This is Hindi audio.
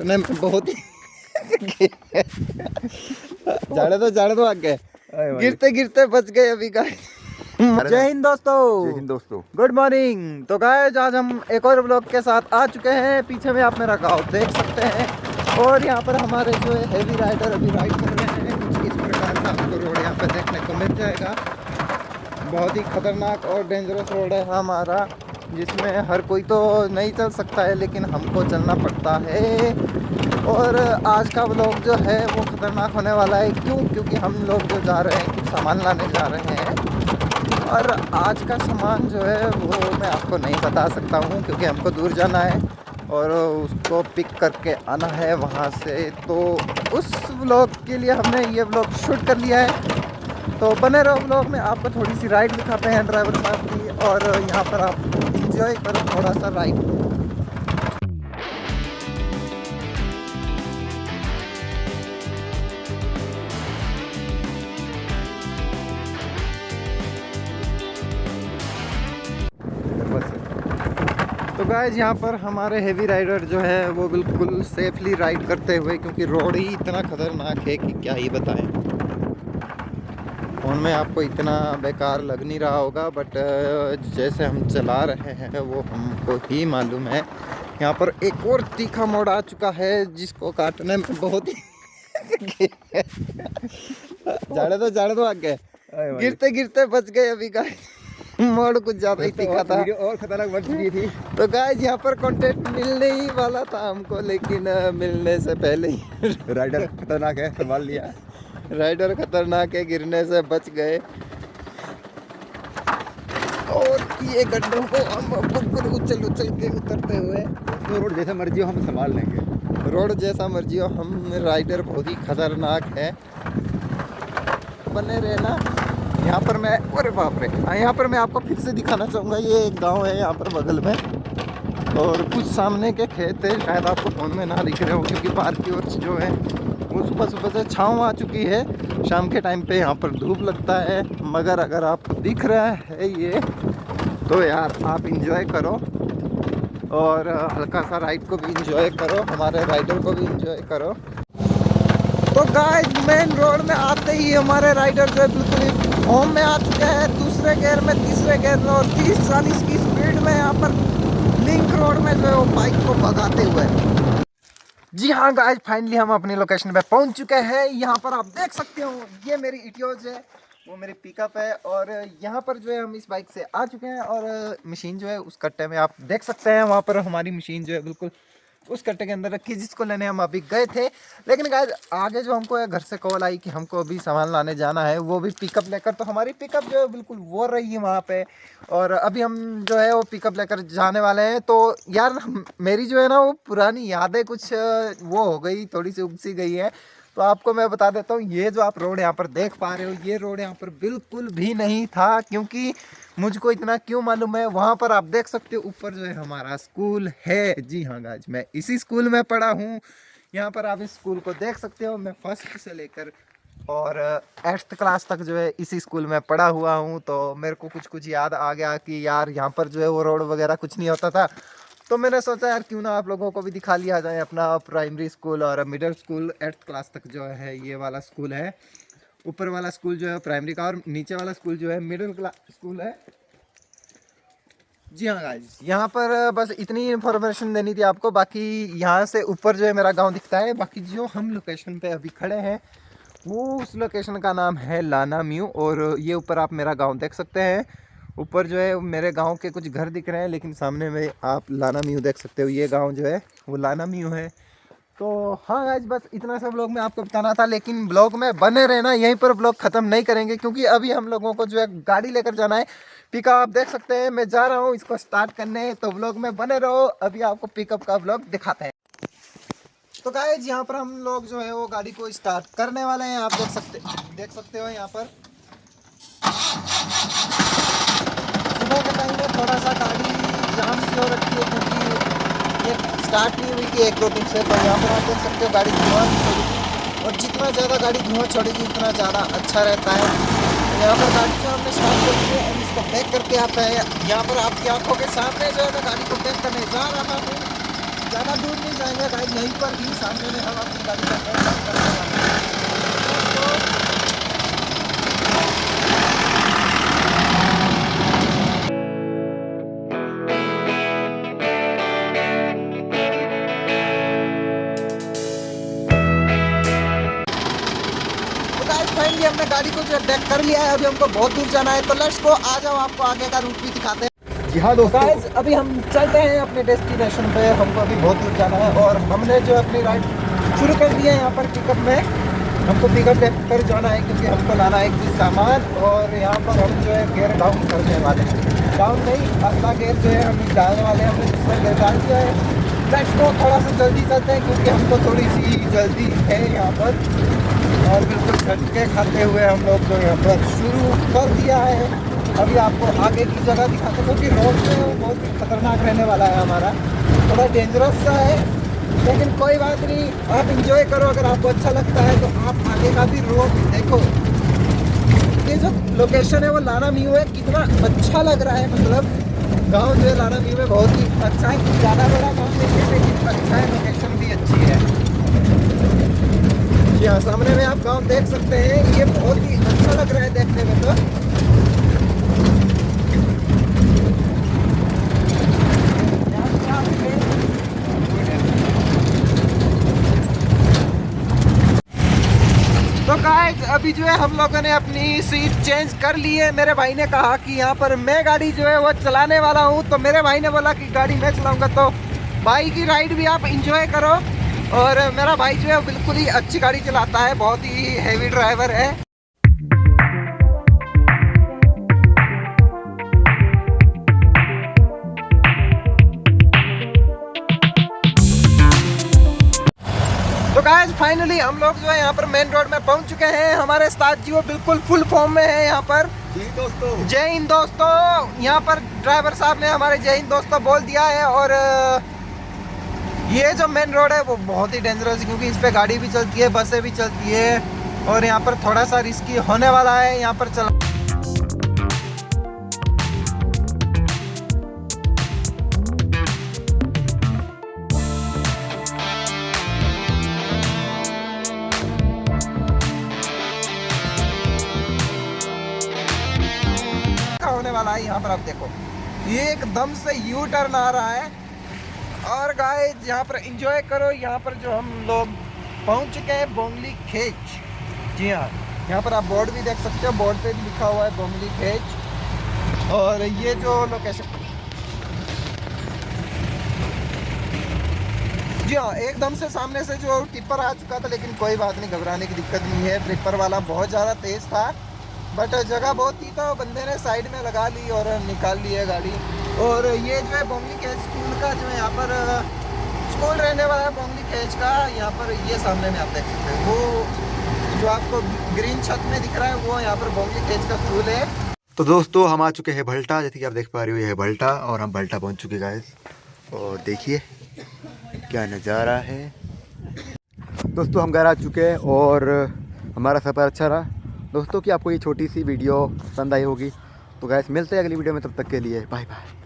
ने बहुत ही जाने दो आगे गिरते गिरते बच गए अभी गाइस। जय हिंद दोस्तों। जय हिंद दोस्तों। Good morning. तो गाइस आज हम एक और ब्लॉग के साथ आ चुके हैं। पीछे में आप मेरा गांव देख सकते हैं और यहाँ पर हमारे जो है हेवी राइडर अभी राइड कर रहे हैं। कुछ इस प्रकार का आपको रोड यहाँ पर देखने को मिल जाएगा। बहुत ही खतरनाक और डेंजरस रोड है हमारा, जिसमें हर कोई तो नहीं चल सकता है लेकिन हमको चलना पड़ता है। और आज का व्लॉग जो है वो खतरनाक होने वाला है। क्योंकि हम लोग जो जा रहे हैं कुछ सामान लाने जा रहे हैं और आज का सामान जो है वो मैं आपको नहीं बता सकता हूँ क्योंकि हमको दूर जाना है और उसको पिक करके आना है वहाँ से। तो उस व्लॉग के लिए हमने ये व्लॉग शूट कर लिया है। तो बने रहो व्लॉग में, आपको थोड़ी सी राइड दिखाते हैं ड्राइवर साहब की और यहाँ पर आप इंजॉय करो थोड़ा सा राइड। तो गाइस यहाँ पर हमारे हेवी राइडर जो है वो बिल्कुल सेफली राइड करते हुए, क्योंकि रोड ही इतना खतरनाक है कि क्या ही बताएं। फ़ोन में आपको इतना बेकार लग नहीं रहा होगा बट जैसे हम चला रहे हैं वो हमको ही मालूम है। यहाँ पर एक और तीखा मोड़ आ चुका है जिसको काटने में बहुत ही जाने दो आगे गिरते गिरते बच गए अभी गाइस। मोड़ कुछ ज्यादा ही तीखा था और खतरनाक बन चुकी थी। तो गाइस यहाँ पर कंटेंट मिलने ही वाला था हमको, लेकिन मिलने से पहले ही राइडर खतरनाक है, संभाल लिया। राइडर खतरनाक है, गिरने से बच गए। और ये गड्ढों को हम बिल्कुल उछल के उतरते हुए, तो रोड जैसा मर्जी हो हम संभाल लेंगे। रोड जैसा मर्जी हो, हम राइडर बहुत ही खतरनाक है। बने रहना। यहाँ पर मैं, अरे बाप रे, यहाँ पर मैं आपको फिर से दिखाना चाहूँगा। ये एक गांव है यहाँ पर बगल में और कुछ सामने के खेत है, शायद आपको फोन में ना दिख रहे हो क्योंकि बाहर की ओर जो है वो सुबह सुबह से छाँव आ चुकी है। शाम के टाइम पे यहाँ पर धूप लगता है, मगर अगर आपको दिख रहा है ये तो यार आप इंजॉय करो और हल्का सा राइड को भी इंजॉय करो, हमारे राइडर को भी इंजॉय करो। तो गाइस मेन रोड में आते ही हमारे राइडर जो है बिल्कुल होम में आ चुके हैं, दूसरे गियर में, तीसरे गियर में और 30-40 की स्पीड में यहाँ पर लिंक रोड में जो है वो बाइक को भगाते हुए। जी हाँ गाइस, फाइनली हम अपनी लोकेशन पे पहुंच चुके हैं। यहाँ पर आप देख सकते हो ये मेरी इटियोज है, वो मेरी पिकअप है और यहाँ पर जो है हम इस बाइक से आ चुके हैं और मशीन जो है उस कट्टे में आप देख सकते हैं। वहाँ पर हमारी मशीन जो है बिल्कुल उस कट्टे के अंदर रखी जिसको लेने हम अभी गए थे। लेकिन गाइस आगे जो हमको घर से कॉल आई कि हमको अभी सामान लाने जाना है, वो भी पिकअप लेकर, तो हमारी पिकअप जो है बिल्कुल वो रही है वहाँ पे और अभी हम जो है वो पिकअप लेकर जाने वाले हैं। तो यार मेरी जो है ना वो पुरानी यादें कुछ वो हो गई, थोड़ी सी उगसी गई है। तो आपको मैं बता देता हूँ, ये जो आप रोड यहाँ पर देख पा रहे हो ये रोड यहाँ पर बिल्कुल भी नहीं था। क्योंकि मुझको इतना क्यों मालूम है, वहाँ पर आप देख सकते हो ऊपर जो है हमारा स्कूल है। जी हाँ गाइस, मैं इसी स्कूल में पढ़ा हूँ। यहाँ पर आप इस स्कूल को देख सकते हो। मैं फर्स्ट से लेकर और 8th क्लास तक जो है इसी स्कूल में पढ़ा हुआ हूँ। तो मेरे को कुछ कुछ याद आ गया कि यार यहाँ पर जो है वो रोड वगैरह कुछ नहीं होता था। तो मैंने सोचा यार क्यों ना आप लोगों को भी दिखा लिया जाए अपना प्राइमरी स्कूल और मिडिल स्कूल। 8th क्लास तक जो है ये वाला स्कूल है। ऊपर वाला स्कूल जो है प्राइमरी का और नीचे वाला स्कूल जो है मिडिल क्लास स्कूल है। जी हाँ गाइस, यहाँ पर बस इतनी इन्फॉर्मेशन देनी थी आपको। बाकी यहाँ से ऊपर जो है मेरा गांव दिखता है। बाकी जो हम लोकेशन पे अभी खड़े हैं वो उस लोकेशन का नाम है लाना म्यू और ये ऊपर आप मेरा गांव देख सकते हैं। ऊपर जो है मेरे गांव के कुछ घर दिख रहे हैं लेकिन सामने में आप लाना म्यू देख सकते हो। ये गांव जो है वो लाना म्यू है। तो हाँ गाइस, बस इतना सा ब्लॉग में आपको बताना था, लेकिन ब्लॉग में बने रहना, यहीं पर ब्लॉग ख़त्म नहीं करेंगे क्योंकि अभी हम लोगों को जो है गाड़ी लेकर जाना है। पिकअप आप देख सकते हैं, मैं जा रहा हूँ इसको स्टार्ट करने। तो ब्लॉग में बने रहो, अभी आपको पिकअप का ब्लॉग दिखाते हैं। तो गाइस यहाँ पर हम लोग जो है वो गाड़ी को स्टार्ट करने वाले हैं। आप देख सकते हो यहाँ पर सुबह के टाइम में थोड़ा सा गाड़ी जाम सी हो रखी है क्योंकि ये स्टार्ट नहीं हुई थी 1-2 दिन से। तो यहाँ पर आप देख सकते हो गाड़ी धुआं छोड़ेगी और जितना ज़्यादा गाड़ी धुआं छोड़ेगी उतना ज़्यादा अच्छा रहता है। तो यहाँ पर गाड़ी जो हमने स्टार्ट कर दी है और इसको पैक करके आता है। यहाँ पर आपकी आंखों के सामने जो है मैं गाड़ी को पैक करने जा रहा हूँ। ज़्यादा दूर नहीं जाएंगे गाइस, यहीं पर ही सामने में हम अपनी गाड़ी का टेस्ट करने वाले हैं। फाइनली हमने गाड़ी को जो डेक कर लिया है, अभी हमको बहुत दूर जाना है, तो लेट्स गो, आ जाओ आपको आगे का रूट भी दिखाते हैं। जी हाँ दोस्तों, गाइस अभी हम चलते हैं अपने डेस्टिनेशन पे, हमको अभी बहुत दूर जाना है और हमने जो अपनी राइड शुरू कर दी है यहाँ पर पिकअप में। हमको पिकअप पर जाना है क्योंकि हमको लाना है कुछ सामान, और यहाँ पर हम जो है गियर डाउन करने वाले हैं। डाउन नहीं, अगला गियर जो है हम डालने वाले हैं, हमने दूसरा गियर डाल दिया है। लेट्स गो, थोड़ा सा जल्दी चलते हैं क्योंकि हमको थोड़ी सी जल्दी है यहाँ पर, और बिल्कुल झटके खाते हुए हम लोग जो यहाँ पर शुरू कर दिया है। अभी आपको आगे की जगह दिखाते हैं क्योंकि रोड जो है वो बहुत ही खतरनाक रहने वाला है हमारा, थोड़ा डेंजरस सा है, लेकिन कोई बात नहीं, आप इंजॉय करो। अगर आपको अच्छा लगता है तो आप आगे का भी रोड देखो। ये जो लोकेशन है वो लाना म्यू है, कितना अच्छा लग रहा है, मतलब गाँव जो है लाना म्यू में बहुत ही अच्छा है। ज़्यादा बड़ा गाँव नहीं है लेकिन अच्छा है, लोकेशन भी अच्छी है। जी हाँ, सामने में आप गांव देख सकते हैं, ये बहुत ही अच्छा लग रहा है देखने में। तो गाइस अभी जो है हम लोगों ने अपनी सीट चेंज कर ली है। मेरे भाई ने कहा कि यहाँ पर मैं गाड़ी जो है वो चलाने वाला हूँ, तो मेरे भाई ने बोला कि गाड़ी मैं चलाऊंगा, तो भाई की राइड भी आप इंजॉय करो। और मेरा भाई जो है बिल्कुल ही अच्छी गाड़ी चलाता है, बहुत ही हेवी ड्राइवर है। तो गाइस फाइनली हम लोग जो है यहाँ पर मेन रोड में पहुँच चुके हैं। हमारे उस्ताद जी वो बिल्कुल फुल फॉर्म में है यहाँ पर। जी दोस्तों, जय हिंद दोस्तों। यहाँ पर ड्राइवर साहब ने हमारे जय हिंद दोस्तों बोल दिया है। और ये जो मेन रोड है वो बहुत ही डेंजरस है क्योंकि इस पे गाड़ी भी चलती है, बसें भी चलती है, और यहाँ पर थोड़ा सा रिस्की होने वाला है यहाँ पर चला। होने वाला है यहाँ पर, आप देखो ये एकदम से यू टर्न आ रहा है। और गाइस यहाँ पर एंजॉय करो। यहाँ पर जो हम लोग पहुँच चुके हैं बोंगली खेच। जी हाँ, यहाँ पर आप बोर्ड भी देख सकते हो, बोर्ड पे भी लिखा हुआ है बोंगली खेच। और ये जो लोकेशन, जी हाँ, एकदम से सामने से जो टिप्पर आ चुका था, लेकिन कोई बात नहीं, घबराने की दिक्कत नहीं है। टिप्पर वाला बहुत ज़्यादा तेज़ था, बट जगह बहुत थी तो बंदे ने साइड में लगा ली और निकाल ली है गाड़ी। और ये जो है बोंगली खेच स्कूल का जो है यहाँ पर स्कूल रहने वाला है बोंगली खेच का। यहाँ पर ये सामने में आप देख सकते हैं, वो जो आपको ग्रीन छत में दिख रहा है वो यहाँ पर बोंगली खेच का स्कूल है। तो दोस्तों हम आ चुके हैं भल्टा, जैसे कि आप देख पा रहे हो ये है भल्टा, और हम भल्टा पहुंच चुके गाइस। और देखिए क्या नज़ारा है दोस्तों, हम घर आ चुके हैं और हमारा सफ़र अच्छा रहा दोस्तों। कि आपको ये छोटी सी वीडियो पसंद आई होगी, तो गाइस मिलते हैं अगली वीडियो में, तब तक के लिए बाय बाय।